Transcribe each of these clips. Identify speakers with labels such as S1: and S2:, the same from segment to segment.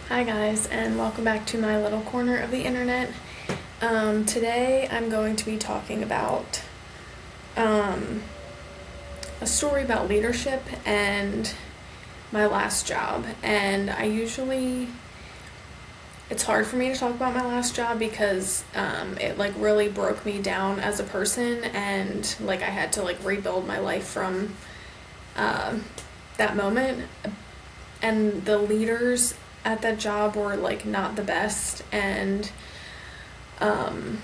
S1: Hi guys, and welcome back to my little corner of the internet. Today I'm going to be talking about a story about leadership and my last job. And it's hard for me to talk about my last job because it really broke me down as a person, and I had to rebuild my life from that moment. And the leaders at that job were not the best, and kind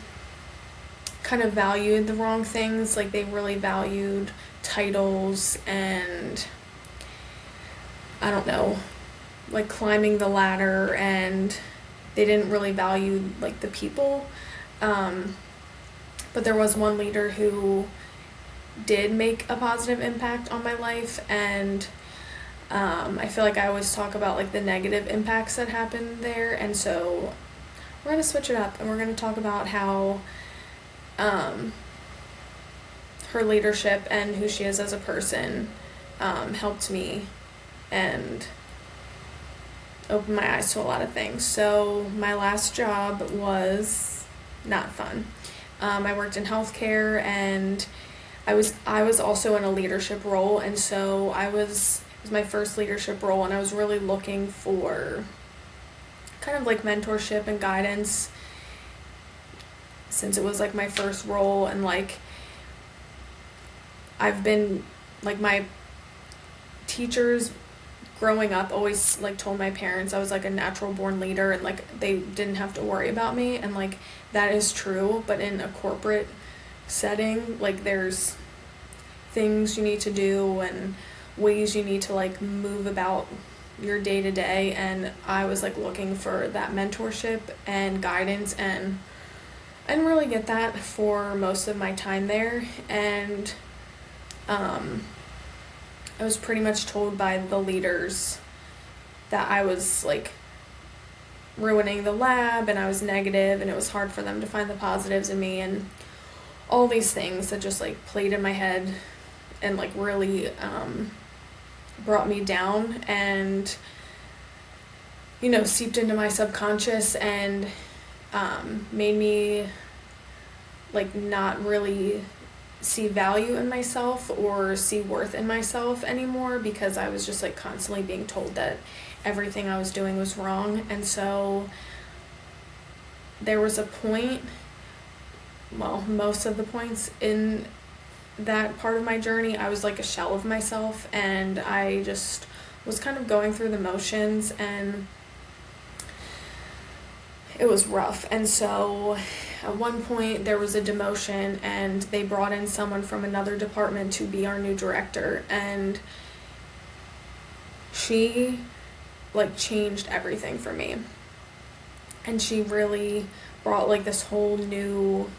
S1: of valued the wrong things. They really valued titles and I don't know, climbing the ladder, and they didn't really value the people. But there was one leader who did make a positive impact on my life, and I feel like I always talk about the negative impacts that happened there, and so we're going to switch it up and we're going to talk about how her leadership and who she is as a person helped me and opened my eyes to a lot of things. So my last job was not fun. I worked in healthcare, and I was also in a leadership role, and so it was my first leadership role, and I was really looking for kind of mentorship and guidance since it was my first role. And I've been my teachers growing up always told my parents I was a natural born leader, and they didn't have to worry about me, and that is true. But in a corporate setting, there's things you need to do and ways you need to move about your day to day, and I was looking for that mentorship and guidance, and I didn't really get that for most of my time there. And I was pretty much told by the leaders that I was ruining the lab, and I was negative, and it was hard for them to find the positives in me, and all these things that just played in my head and really brought me down, and seeped into my subconscious, and made me not really see value in myself or see worth in myself anymore, because I was just constantly being told that everything I was doing was wrong. And so there was a point, well, most of the points in that part of my journey, I was a shell of myself, and I just was kind of going through the motions, and it was rough. And so at one point there was a demotion, and they brought in someone from another department to be our new director, and she changed everything for me, and she really brought this whole new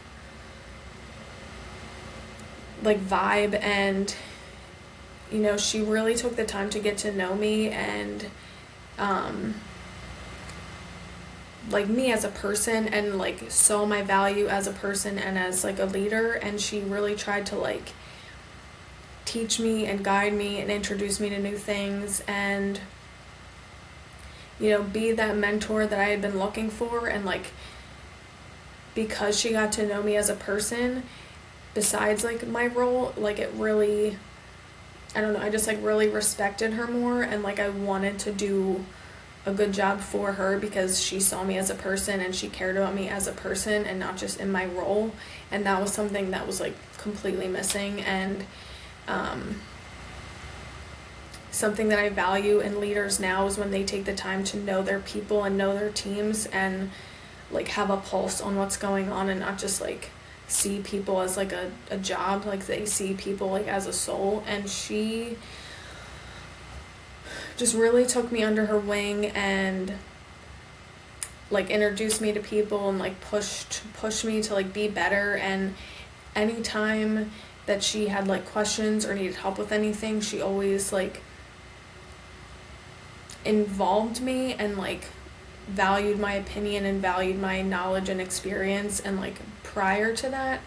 S1: vibe, and she really took the time to get to know me, and me as a person, and saw my value as a person and as a leader. And she really tried to teach me and guide me and introduce me to new things, and be that mentor that I had been looking for. And because she got to know me as a person besides my role, it really, I don't know, I just really respected her more, and I wanted to do a good job for her because she saw me as a person, and she cared about me as a person and not just in my role. And that was something that was completely missing, and something that I value in leaders now is when they take the time to know their people and know their teams, and have a pulse on what's going on, and not just see people as a job. They see people as a soul. And she just really took me under her wing, and introduced me to people, and pushed me to be better. And anytime that she had questions or needed help with anything, she always involved me, and valued my opinion and valued my knowledge and experience. And prior to that,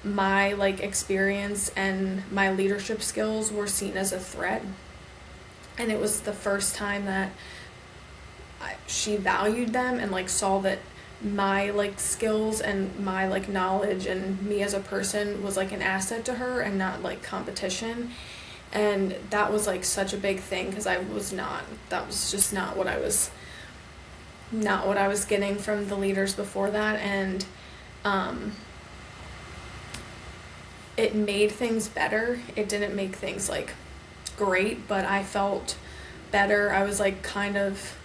S1: my experience and my leadership skills were seen as a threat. And it was the first time that she valued them and like saw that my like skills and my like knowledge and me as a person was like an asset to her and not like competition. And that was like such a big thing because that was just not what I was getting from the leaders before that. And it made things better. It didn't make things like great, but I felt better. I was like kind of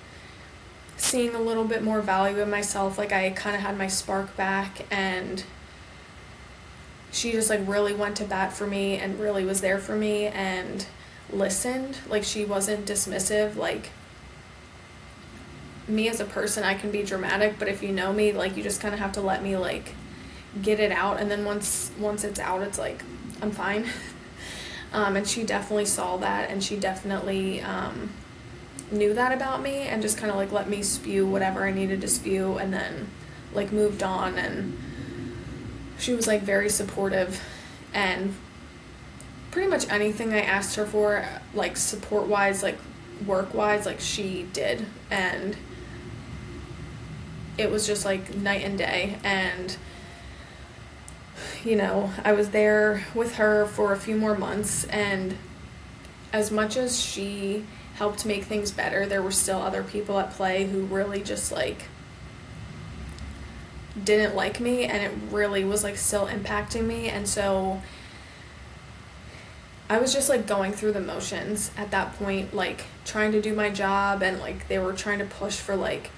S1: seeing a little bit more value in myself. Like I kind of had my spark back, and she just like really went to bat for me and really was there for me and listened. Like she wasn't dismissive. Like me as a person, I can be dramatic, but if you know me, like you just kind of have to let me like get it out, and then once it's out, it's like I'm fine. And she definitely saw that, and she definitely knew that about me, and just kind of like let me spew whatever I needed to spew, and then like moved on. And she was like very supportive, and pretty much anything I asked her for, like support wise, like work wise, like she did, and it was just like night and day. And you know, I was there with her for a few more months, and as much as she helped make things better, there were still other people at play who really just like didn't like me, and it really was like still impacting me. And so I was just like going through the motions at that point, like trying to do my job, and like they were trying to push for like,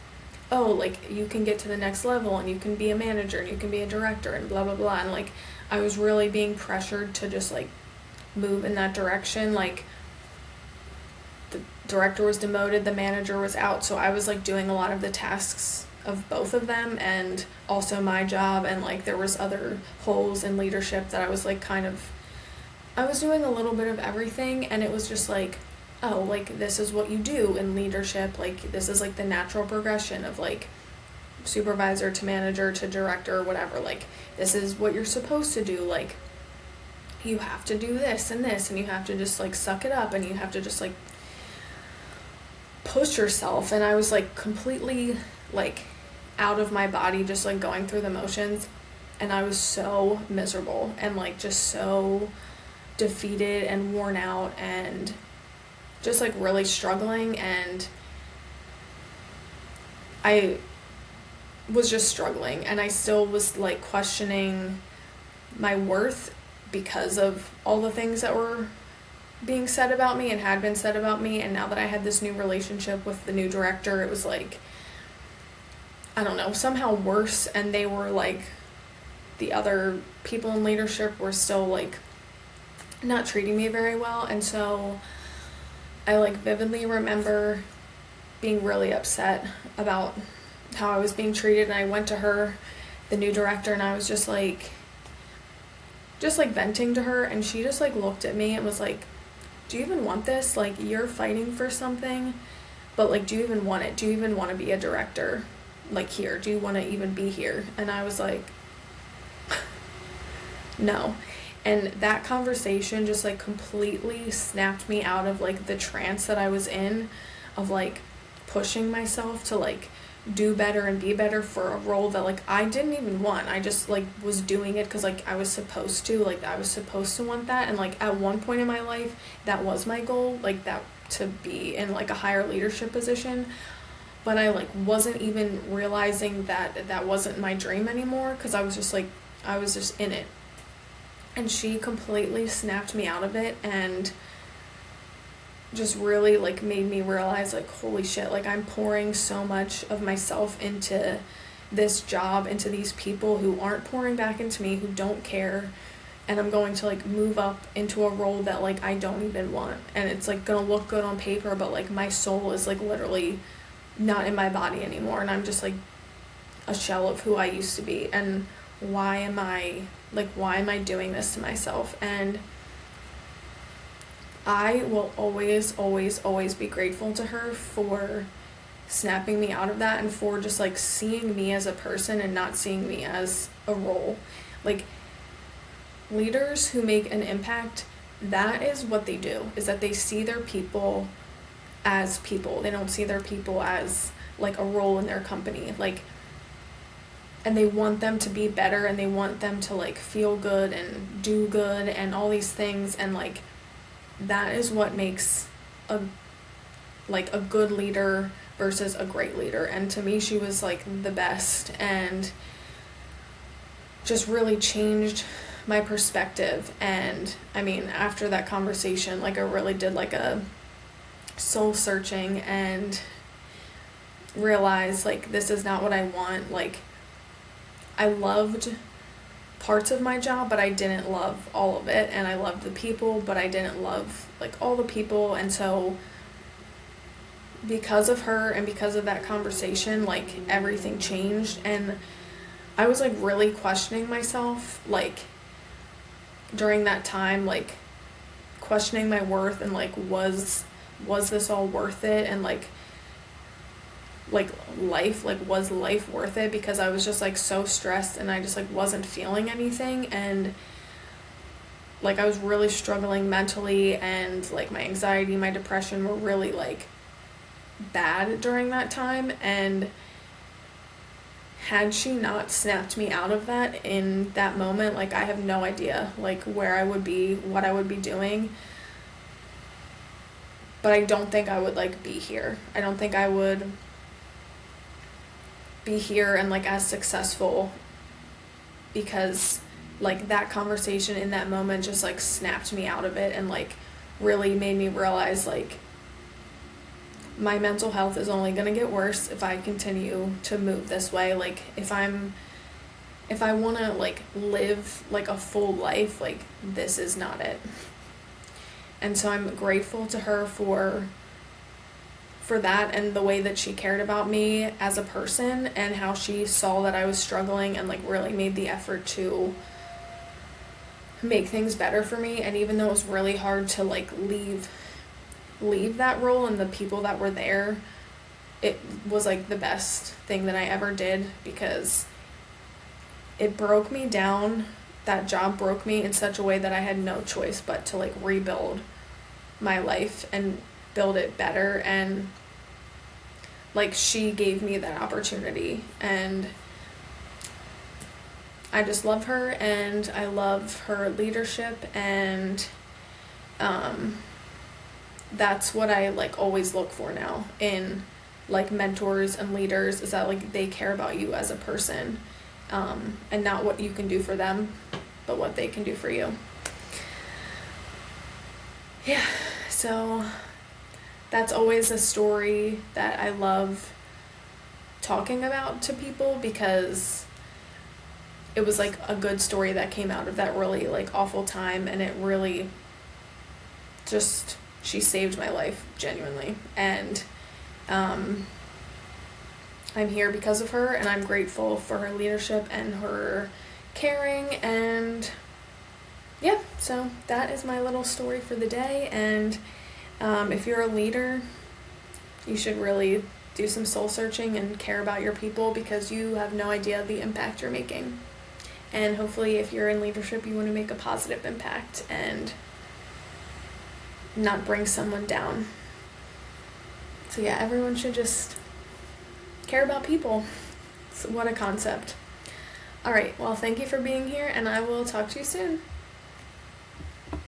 S1: oh, like you can get to the next level and you can be a manager and you can be a director and blah blah blah. And like I was really being pressured to just like move in that direction. Like the director was demoted, the manager was out, so I was like doing a lot of the tasks of both of them and also my job. And like there was other holes in leadership that I was like I was doing a little bit of everything, and it was just like, oh, like this is what you do in leadership, like this is like the natural progression of like supervisor to manager to director or whatever, like this is what you're supposed to do, like you have to do this and this, and you have to just like suck it up, and you have to just like push yourself. And I was like completely like out of my body, just like going through the motions, and I was so miserable and like just so defeated and worn out and just like really struggling. And I was just struggling, and I still was like questioning my worth because of all the things that were being said about me and had been said about me. And now that I had this new relationship with the new director, it was like, I don't know, somehow worse. And they were like, the other people in leadership were still like not treating me very well. And so I like vividly remember being really upset about how I was being treated, and I went to her, the new director, and I was just like venting to her, and she just like looked at me and was like, do you even want this? Like you're fighting for something, but like do you even want it? Do you even want to be a director like here? Do you want to even be here? And I was like no. And that conversation just like completely snapped me out of like the trance that I was in of like pushing myself to like do better and be better for a role that like I didn't even want. I just like was doing it because like I was supposed to, like I was supposed to want that. And like at one point in my life that was my goal, like that, to be in like a higher leadership position. But I like wasn't even realizing that that wasn't my dream anymore, because I was just in it. And she completely snapped me out of it and just really like made me realize like, holy shit, like I'm pouring so much of myself into this job, into these people who aren't pouring back into me, who don't care, and I'm going to like move up into a role that like I don't even want. And it's like gonna look good on paper, but like my soul is like literally not in my body anymore, and I'm just like a shell of who I used to be. And why am I doing this to myself? And I will always, always, always be grateful to her for snapping me out of that, and for just like seeing me as a person and not seeing me as a role. Like leaders who make an impact, that is what they do, is that they see their people as people. They don't see their people as like a role in their company, like, and they want them to be better, and they want them to like feel good and do good and all these things, and like that is what makes a good leader versus a great leader. And to me, she was like the best, and just really changed my perspective. And I mean, after that conversation, like I really did like a soul searching and realized like this is not what I want. Like I loved parts of my job, but I didn't love all of it, and I loved the people, but I didn't love like all the people. And so because of her and because of that conversation, like everything changed, and I was like really questioning myself, like during that time, like questioning my worth, and like was this all worth it, and like life, like was life worth it, because I was just like so stressed, and I just like wasn't feeling anything, and like I was really struggling mentally, and like my anxiety, my depression were really like bad during that time. And had she not snapped me out of that in that moment, like I have no idea like where I would be, what I would be doing. But I don't think I would like be here. I don't think I would be here and like as successful, because like that conversation in that moment just like snapped me out of it, and like really made me realize like my mental health is only going to get worse if I continue to move this way. Like if I want to like live like a full life, like this is not it. And so I'm grateful to her for that, and the way that she cared about me as a person, and how she saw that I was struggling, and like really made the effort to make things better for me. And even though it was really hard to like leave that role and the people that were there, it was like the best thing that I ever did, because it broke me down. That job broke me in such a way that I had no choice but to like rebuild my life and build it better. And like she gave me that opportunity, and I just love her, and I love her leadership, and that's what I like always look for now in like mentors and leaders, is that like they care about you as a person, and not what you can do for them, but what they can do for you. Yeah, so that's always a story that I love talking about to people, because it was like a good story that came out of that really like awful time, and it really just, she saved my life genuinely. And I'm here because of her, and I'm grateful for her leadership and her caring. And yeah, so that is my little story for the day. And if you're a leader, you should really do some soul searching and care about your people, because you have no idea the impact you're making. And hopefully if you're in leadership, you want to make a positive impact and not bring someone down. So yeah, everyone should just care about people. So what a concept. All right, well, thank you for being here, and I will talk to you soon.